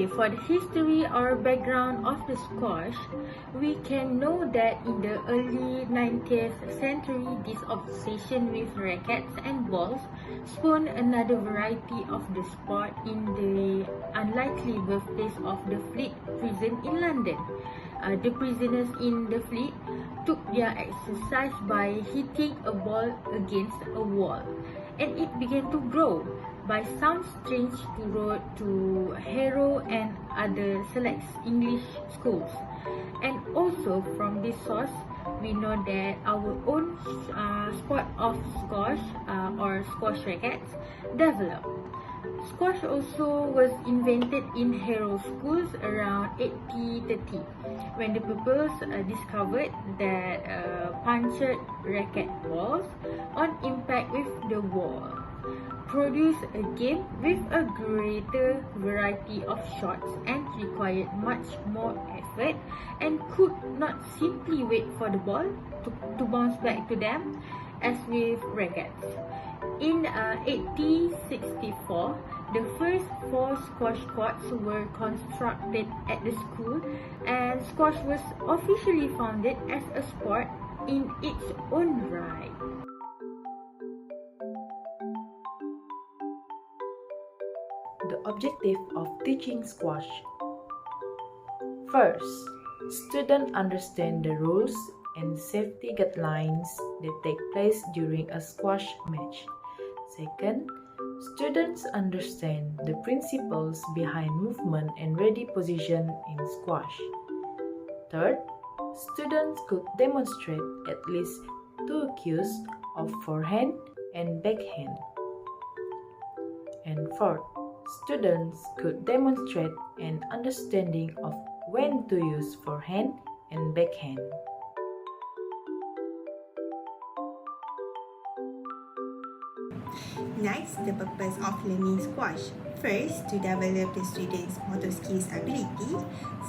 Okay, for the history or background of the squash, we can know that in the early 19th century, this obsession with rackets and balls spawned another variety of the sport in the unlikely birthplace of the Fleet prison in London. The prisoners in the Fleet took their exercise by hitting a ball against a wall, and it began to grow by some strange road to Harrow and other select English schools. And also from this source, we know that our own sport of squash or squash rackets developed. Squash also was invented in Harrow schools around 1830 when the pupils discovered that punctured racket balls on impact with the wall produced a game with a greater variety of shots and required much more effort and could not simply wait for the ball to bounce back to them as with rackets. In 1864, the first 4 squash courts were constructed at the school, and squash was officially founded as a sport in its own right. The objective of teaching squash. First, students understand the rules and safety guidelines that take place during a squash match. Second, students understand the principles behind movement and ready position in squash. Third, students could demonstrate at least 2 cues of forehand and backhand. And fourth, students could demonstrate an understanding of when to use forehand and backhand. Next, the purpose of learning squash. First, to develop the students' motor skills ability.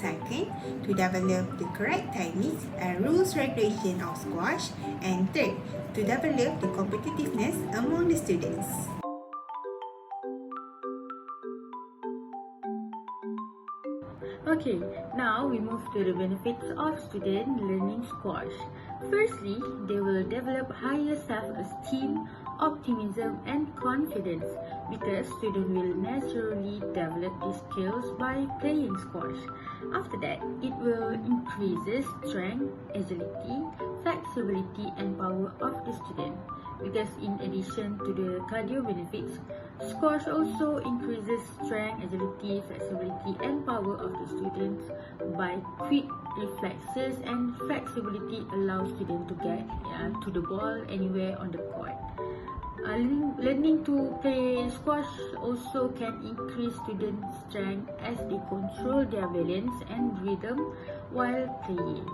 Second, to develop the correct techniques and rules regulation of squash. And third, to develop the competitiveness among the students. Okay, now we move to the benefits of student learning squash. Firstly, they will develop higher self-esteem, optimism and confidence because students will naturally develop these skills by playing squash. After that, it will increase strength, agility, flexibility and power of the student because in addition to the cardio benefits, squash also increases strength, agility, flexibility and power of the students by quick reflexes, and flexibility allows students to get to the ball anywhere on the court. Learning to play squash also can increase students' strength as they control their balance and rhythm while playing.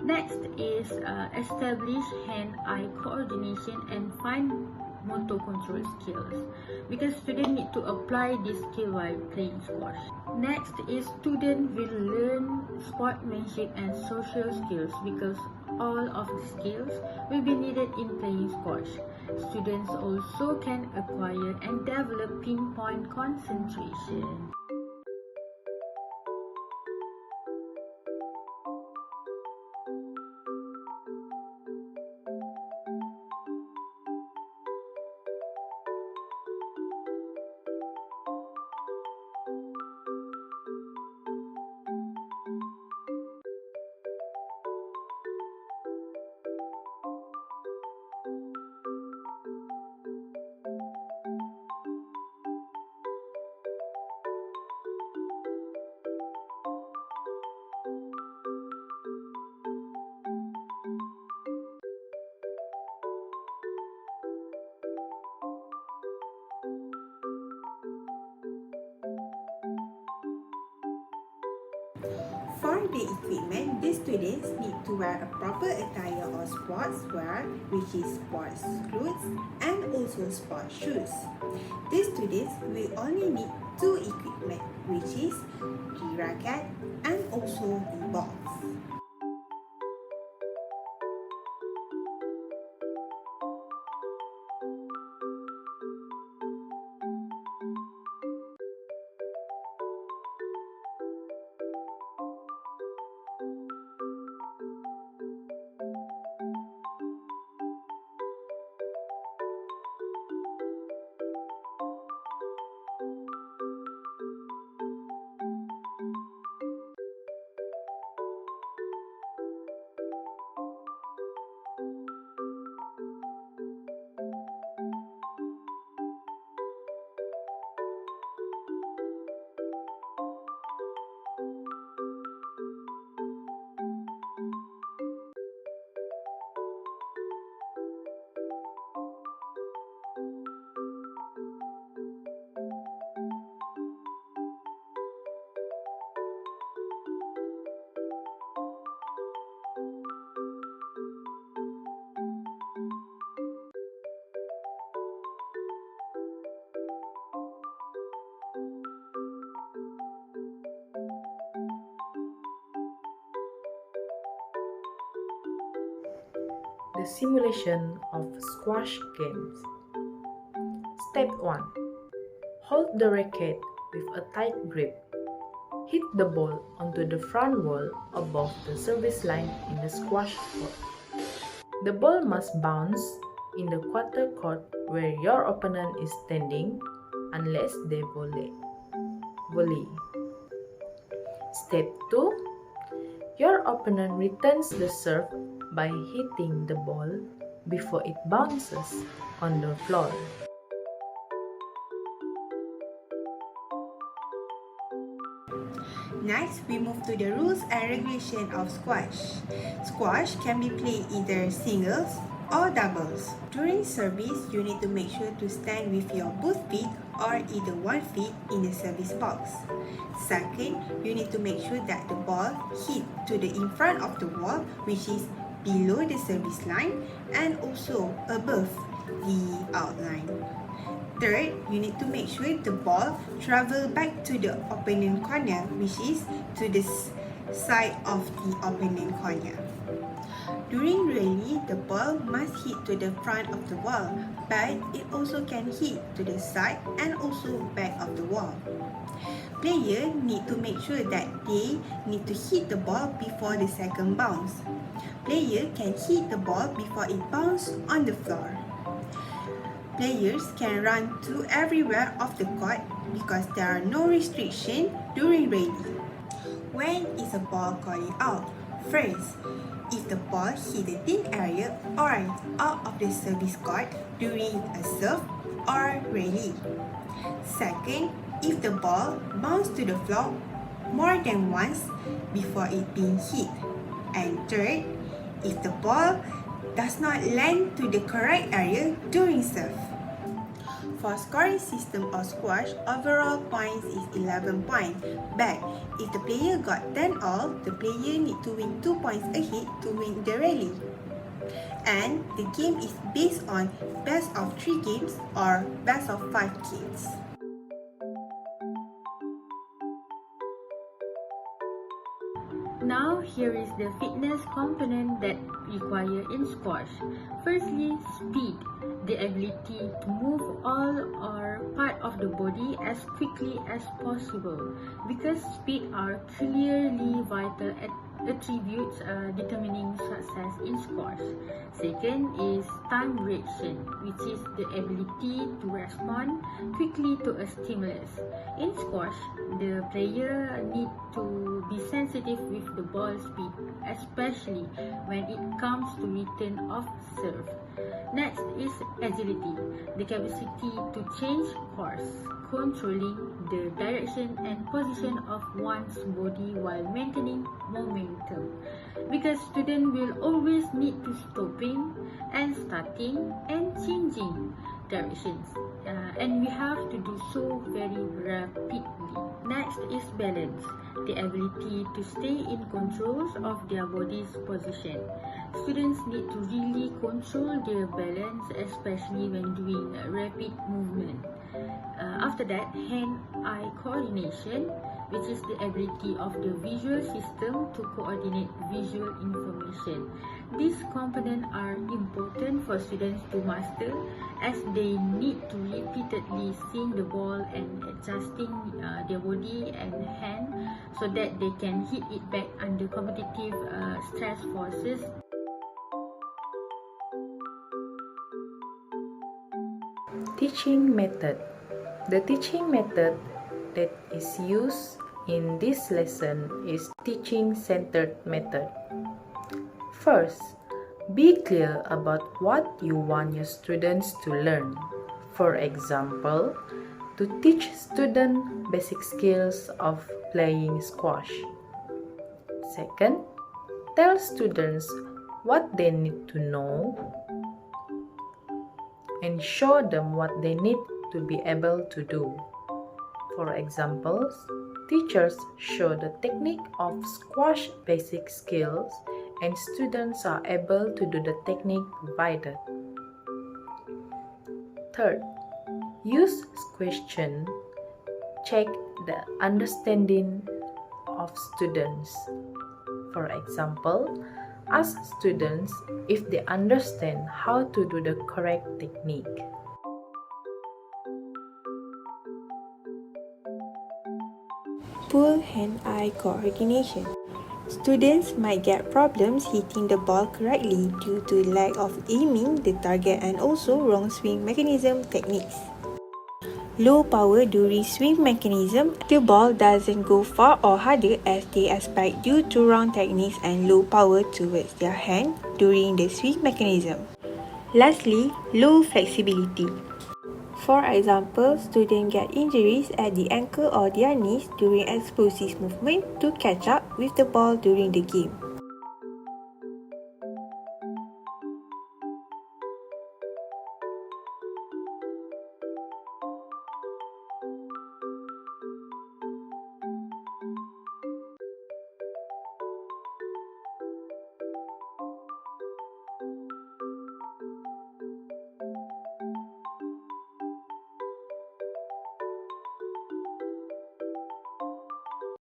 Next is establish hand-eye coordination and fine motor control skills because students need to apply this skill while playing squash. Next is students will learn sportsmanship and social skills because all of the skills will be needed in playing squash. Students also can acquire and develop pinpoint concentration. For the equipment, the students need to wear a proper attire or sports wear, which is sports clothes and also sports shoes. The students will only need 2 equipment, which is the racket and also the balls. the simulation of squash games. Step 1. Hold the racket with a tight grip. Hit the ball onto the front wall above the service line in the squash court. The ball must bounce in the quarter court where your opponent is standing unless they volley. Step 2. Your opponent returns the serve by hitting the ball before it bounces on the floor. Next, we move to the rules and regulation of squash. Squash can be played either singles or doubles. During service, you need to make sure to stand with your both feet or either one feet in the service box. Second, you need to make sure that the ball hit to the in front of the wall, which is below the service line and also above the outline. Third, you need to make sure the ball travel back to the opponent corner, which is to the side of the opponent corner. During rally, the ball must hit to the front of the wall, but it also can hit to the side and also back of the wall. Players need to make sure that they need to hit the ball before the second bounce. Player can hit the ball before it bounces on the floor. Players can run to everywhere of the court because there are no restrictions during rally. When is a ball calling out? First, if the ball hit the thin area or out of the service court during a serve or rally. Second, if the ball bounced to the floor more than once before it being hit. And third, if the ball does not land to the correct area during serve. For scoring system of squash, overall points is 11 points. But if the player got 10 all, the player need to win 2 points ahead to win the rally. And the game is based on best of 3 games or best of 5 games. Now here is the fitness component that required in squash. Firstly, speed, the ability to move all or part of the body as quickly as possible, because speed are clearly vital attributes determining success in squash. Second is time reaction, which is the ability to respond quickly to a stimulus. In squash, the player need to be sensitive with the ball speed, especially when it comes to return of serve. Next is agility, the capacity to change course, controlling the direction and position of one's body while maintaining momentum, because students will always need to stopping and starting and changing directions, and we have to do so very rapidly. Next is balance, the ability to stay in control of their body's position. Students need to really control their balance, especially when doing rapid movement. After that, hand-eye coordination, which is the ability of the visual system to coordinate visual information. These components are important for students to master, as they need to repeatedly see the ball and adjusting their body and hand so that they can hit it back under competitive stress forces. Teaching method. The teaching method that is used in this lesson is teaching-centered method. First, be clear about what you want your students to learn. For example, to teach students basic skills of playing squash. Second, tell students what they need to know and show them what they need to be able to do. For example, teachers show the technique of squash basic skills and students are able to do the technique provided. Third, use question. Check the understanding of students. For example, Ask students if they understand how to do the correct technique. Poor hand-eye coordination. Students might get problems hitting the ball correctly due to lack of aiming the target and also wrong swing mechanism techniques. Low power during swing mechanism, the ball doesn't go far or harder as they expect due to wrong techniques and low power towards their hand during the swing mechanism. Lastly, low flexibility. For example, students get injuries at the ankle or their knees during explosive movement to catch up with the ball during the game.